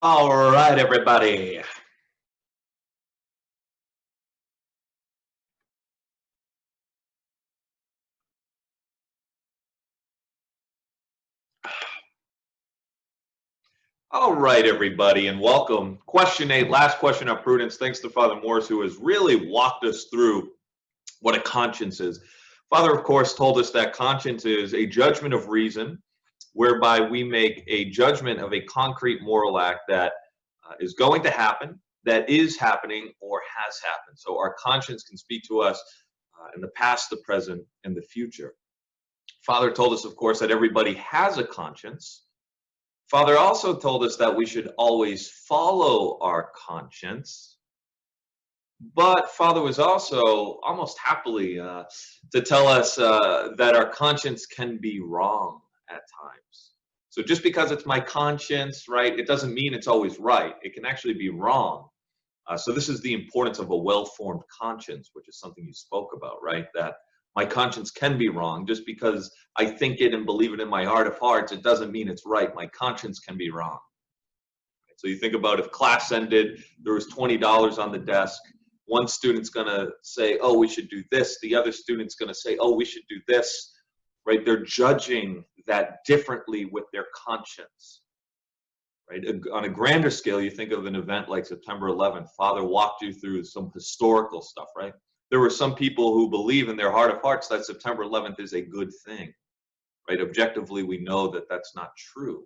All right, everybody. All right, everybody, and welcome. Question 8, last question on prudence. Thanks to Father Morris, who has really walked us through what a conscience is. Father, of course, told us that conscience is a judgment of reason, whereby we make a judgment of a concrete moral act that is going to happen, that is happening, or has happened. So our conscience can speak to us in the past, the present, and the future. Father told us, of course, that everybody has a conscience. Father also told us that we should always follow our conscience. But Father was also almost happily to tell us that our conscience can be wrong at times. So just because it's my conscience, right, it doesn't mean it's always right. It can actually be wrong. So this is the importance of a well-formed conscience, which is something you spoke about, right? That my conscience can be wrong. Just because I think it and believe it in my heart of hearts, it doesn't mean it's right. My conscience can be wrong. So you think about if class ended, there was $20 on the desk. One student's going to say, oh, we should do this. The other student's going to say, oh, we should do this, right? They're judging that differently with their conscience. Right? On a grander scale, you think of an event like September 11th. Father walked you through some historical stuff, right? There were some people who believe in their heart of hearts that September 11th is a good thing, right? Objectively, we know that that's not true,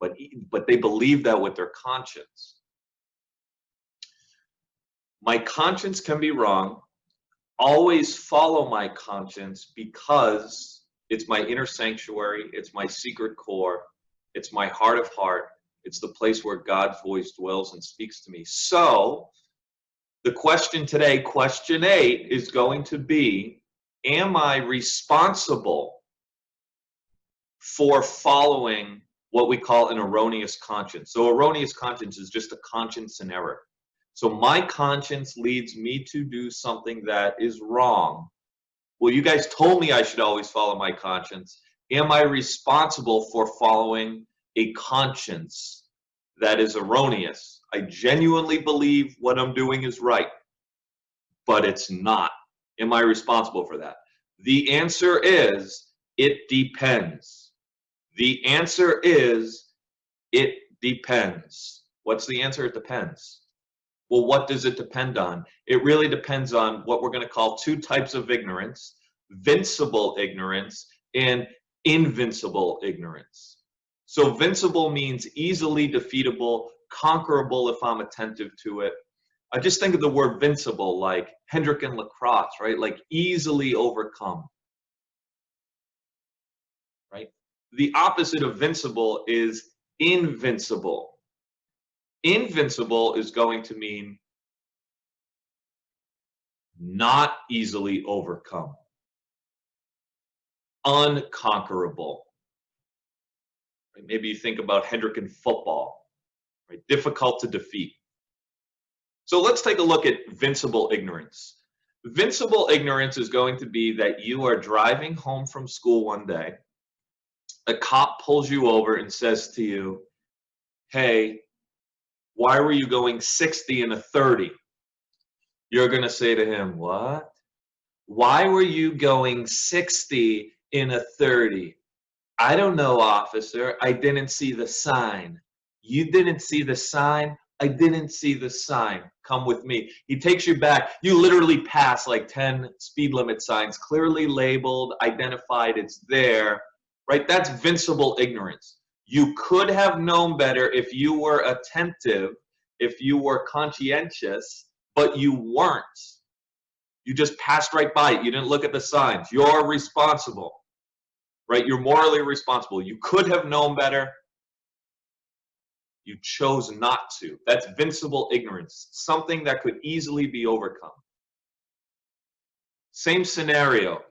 but they believe that with their conscience. My conscience can be wrong. Always follow my conscience because it's my inner sanctuary, it's my secret core, it's my heart of heart, it's the place where God's voice dwells and speaks to me. So, the question today, question 8, is going to be, am I responsible for following what we call an erroneous conscience? So, erroneous conscience is just a conscience in error. So, my conscience leads me to do something that is wrong. Well, you guys told me I should always follow my conscience. Am I responsible for following a conscience that is erroneous? I genuinely believe what I'm doing is right, but it's not. Am I responsible for that? The answer is it depends. The answer is it depends. What's the answer? It depends. Well, what does it depend on? It really depends on what we're going to call two types of ignorance: vincible ignorance and invincible ignorance. So, vincible means easily defeatable, conquerable if I'm attentive to it. I just think of the word vincible like Hendrick and lacrosse, right? Like easily overcome, right? The opposite of vincible is invincible. Invincible is going to mean not easily overcome, unconquerable. Right? Maybe you think about Hendrick in football, right? Difficult to defeat. So let's take a look at vincible ignorance. Vincible ignorance is going to be that you are driving home from school one day, a cop pulls you over and says to you, hey, why were you going 60 in a 30? You're going to say to him, what? Why were you going 60 in a 30? I don't know, officer. I didn't see the sign. You didn't see the sign? I didn't see the sign. Come with me. He takes you back. You literally pass like 10 speed limit signs, clearly labeled, identified, it's there, right? That's vincible ignorance. You could have known better if you were attentive, if you were conscientious, but you weren't. You just passed right by it. You didn't look at the signs. You're responsible, right? You're morally responsible. You could have known better. You chose not to. That's vincible ignorance, something that could easily be overcome. Same scenario.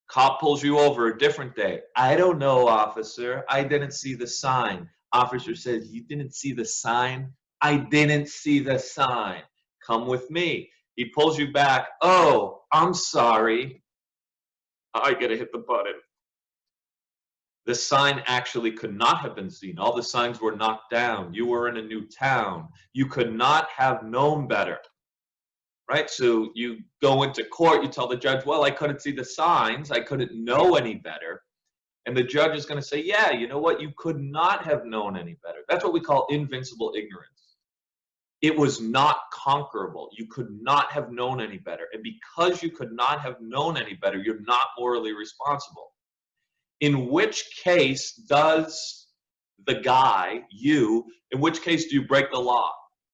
Cop pulls you over a different day. I don't know, officer. I didn't see the sign. Officer says, you didn't see the sign? I didn't see the sign. Come with me. He pulls you back. Oh, I'm sorry. I gotta hit the button. The sign actually could not have been seen. All the signs were knocked down. You were in a new town. You could not have known better, right? So you go into court, you tell the judge, well, I couldn't see the signs. I couldn't know any better. And the judge is going to say, yeah, you know what? You could not have known any better. That's what we call invincible ignorance. It was not conquerable. You could not have known any better. And because you could not have known any better, you're not morally responsible. In which case does the guy, you, in which case do you break the law?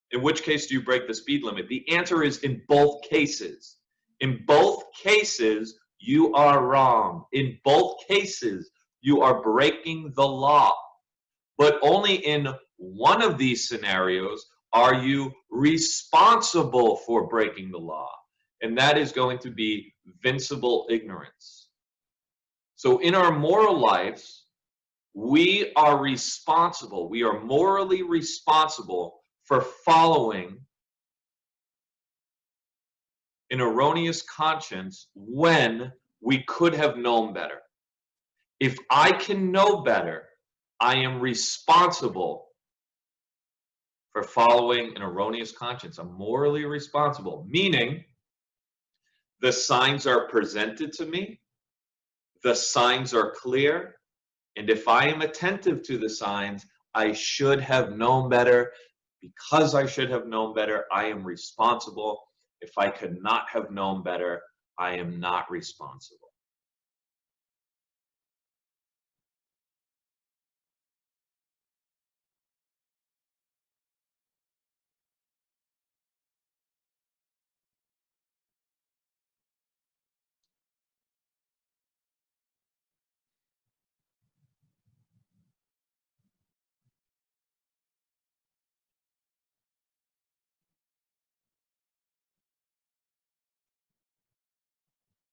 In which case do you break the speed limit? The answer is in both cases. In both cases, you are wrong. In both cases, you are breaking the law. But only in one of these scenarios are you responsible for breaking the law. And that is going to be vincible ignorance. So in our moral lives, we are responsible. We are morally responsible for following an erroneous conscience when we could have known better. If I can know better, I am responsible for following an erroneous conscience. I'm morally responsible, meaning the signs are presented to me, the signs are clear, and if I am attentive to the signs, I should have known better. Because I should have known better, I am responsible. If I could not have known better, I am not responsible.